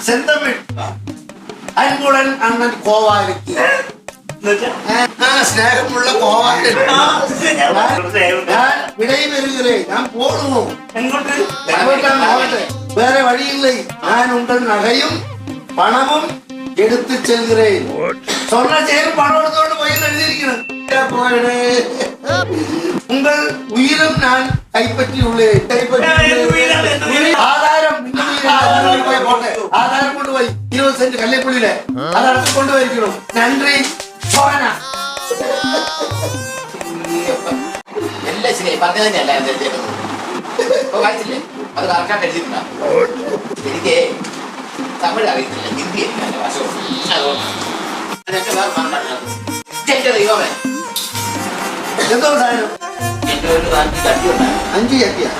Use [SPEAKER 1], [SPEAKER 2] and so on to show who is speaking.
[SPEAKER 1] செந்தமிழ் அன்புடன் அண்ணன் கோவாலிக்கு സ്നേഹമുള്ള കോവാലി ഞാൻ വിടയിവരുகிறேன் ഞാൻ போடுவோம் வேற வழியில்லை நான் உங்கள் நகையும் பணமும் எடுத்து செல்கிறேன் சொன்ன செயல் பணம் எடுத்துകൊണ്ട് போய் எழுதியிருக்கிறேன் உங்கள் உயிரும் நான் கைப்பற்றியுள்ளேன் ஆதாரம் ஆதாரம் கொண்டு போய் 20 சென்ட் கல்லைக்குள்ளில அதை அடுத்து கொண்டு போயிருக்கிறோம் நன்றி പോകാനാ
[SPEAKER 2] എല്ലാം ശരി പറഞ്ഞു തന്നെയല്ല വായിച്ചില്ലേ അത് കറക്റ്റായിട്ട് എഴുതിയിട്ടുണ്ടാ എനിക്ക് തമിഴ് അറിയത്തില്ല ഹിന്ദി എനിക്ക് ഭാഷ അതുകൊണ്ട് വേറെ എന്റെ ദൈവമേ
[SPEAKER 1] എന്തോ സാധനം
[SPEAKER 2] എന്റെ ഒരു 5 ചട്ടി ഉണ്ടായിരുന്നു
[SPEAKER 1] 5 ചട്ടിയാ